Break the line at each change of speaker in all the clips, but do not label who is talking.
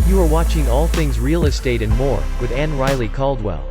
You are watching All Things Real Estate and More with Ann-Riley Caldwell.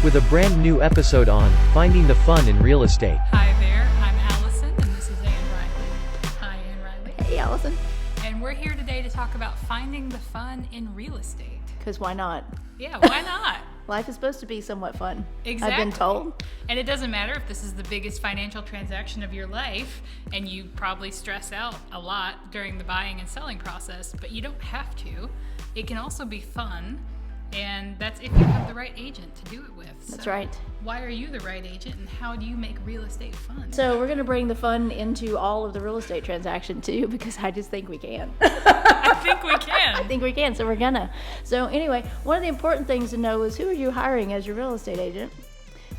With a brand new episode on Finding the Fun in Real Estate.
Hi there, I'm Allison and this is Ann-Riley. Hi Ann-Riley.
Hey Allison.
And we're here today to talk about finding the fun in real estate.
Because why not?
Yeah, why not?
Life is supposed to be somewhat fun.
Exactly.
I've been told.
And it doesn't matter if this is the biggest financial transaction of your life and you probably stress out a lot during the buying and selling process, but you don't have to. It can also be fun, and that's if you have the right agent to do it with.
That's
So
right.
Why are you the right agent, and how do you make real estate fun?
So we're going to bring the fun into all of the real estate transaction too, because I just think we can.
I think we can.
I think we can, so we're gonna. So anyway, one of the important things to know is who are you hiring as your real estate agent?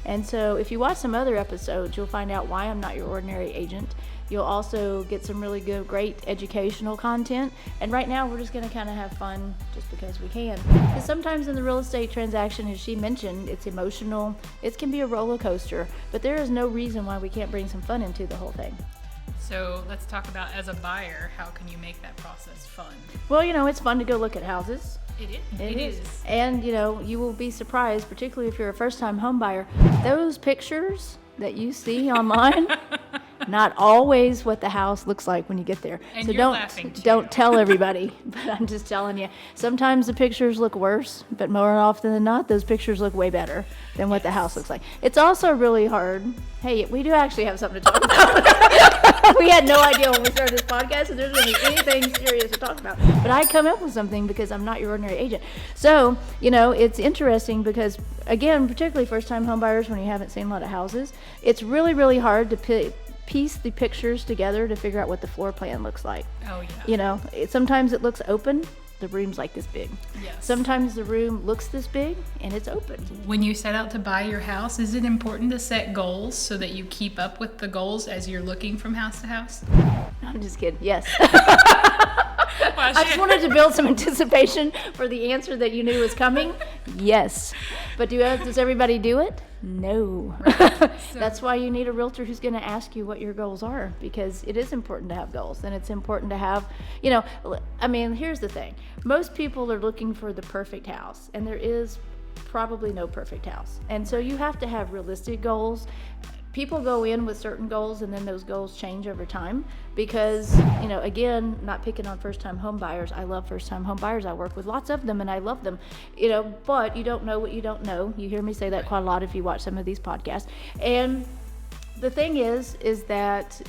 And so if you watch some other episodes, you'll find out why I'm not your ordinary agent. You'll also get some really good, great educational content. And right now we're just gonna kind of have fun just because we can. Because sometimes in the real estate transaction, as she mentioned, it's emotional. It can be a roller coaster, but there is no reason why we can't bring some fun into the whole thing.
So let's talk about, as a buyer, how can you make that process fun?
Well, it's fun to go look at houses.
It is.
It is. And, you will be surprised, particularly if you're a first-time home buyer, those pictures that you see online, not always what the house looks like when you get there.
And
so
you're laughing too.
don't tell everybody, but I'm just telling you. Sometimes the pictures look worse, but more often than not, those pictures look way better than what the house looks like. It's also really hard. Hey, we do actually have something to talk about. We had no idea when we started this podcast that there's going to be anything serious to talk about. But I come up with something because I'm not your ordinary agent. So, it's interesting because, again, particularly first-time home buyers, when you haven't seen a lot of houses, it's really, really hard to piece the pictures together to figure out what the floor plan looks like.
Oh, yeah.
Sometimes it looks open. The room's like this big.
Yes.
Sometimes the room looks this big and it's open.
When you set out to buy your house, is it important to set goals so that you keep up with the goals as you're looking from house to house?
I'm just kidding. Yes.
Well,
I just wanted to build some anticipation for the answer that you knew was coming. Yes. But does everybody do it? No.
Right. So,
That's why you need a realtor who's going to ask you what your goals are, because it is important to have goals, and it's important to have, here's the thing. Most people are looking for the perfect house, and there is probably no perfect house. And so you have to have realistic goals. People go in with certain goals and then those goals change over time because, again, not picking on first-time home buyers. I love first-time home buyers. I work with lots of them and I love them, but you don't know what you don't know. You hear me say that quite a lot if you watch some of these podcasts. And the thing is that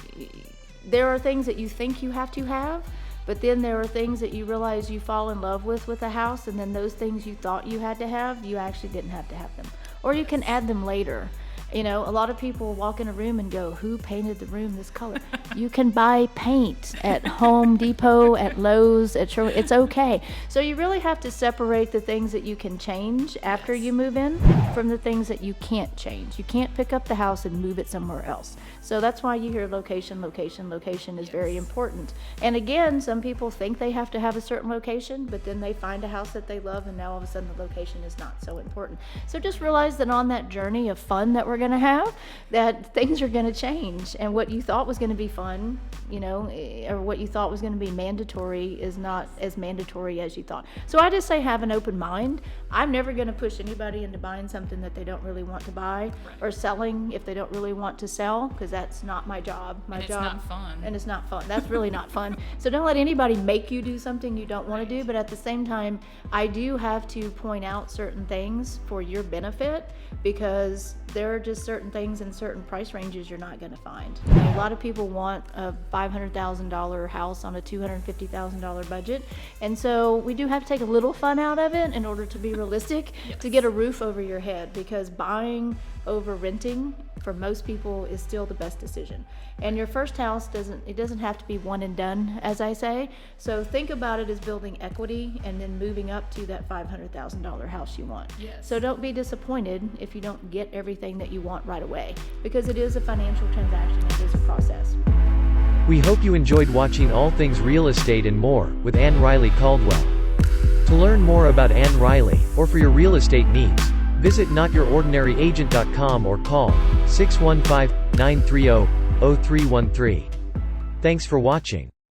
there are things that you think you have to have, but then there are things that you realize you fall in love with a house, and then those things you thought you had to have, you actually didn't have to have them. Or you can add them later. A lot of people walk in a room and go, who painted the room this color? You can buy paint at Home Depot, at Lowe's, at Sherwin. It's okay. So you really have to separate the things that you can change after you move in from the things that you can't change. You can't pick up the house and move it somewhere else. So that's why you hear location. Location is very important. And again, some people think they have to have a certain location, but then they find a house that they love, and now all of a sudden the location is not so important. So just realize that on that journey of fun that we're going to have, that things are going to change, and what you thought was going to be fun, or what you thought was going to be mandatory is not as mandatory as you thought. So I just say have an open mind. I'm never going to push anybody into buying something that they don't really want to buy, or selling if they don't really want to sell, because that's not my job.
It's not fun.
And it's not fun. That's really not fun. So don't let anybody make you do something you don't want to do, but at the same time, I do have to point out certain things for your benefit, because there are just certain things in certain price ranges you're not going to find. A lot of people want a $500,000 house on a $250,000 budget, and so we do have to take a little fun out of it in order to be realistic, to get a roof over your head, because buying over renting for most people is still the best decision. And your first house doesn't have to be one and done, as I say. So think about it as building equity and then moving up to that $500,000 house you want.
Yes.
So don't be disappointed if you don't get everything that you want right away, because it is a financial transaction. It is a process.
We hope you enjoyed watching All Things Real Estate and More with Ann-Riley Caldwell. To learn more about Ann-Riley, or for your real estate needs, visit notyourordinaryagent.com or call 615-930-0313. Thanks for watching.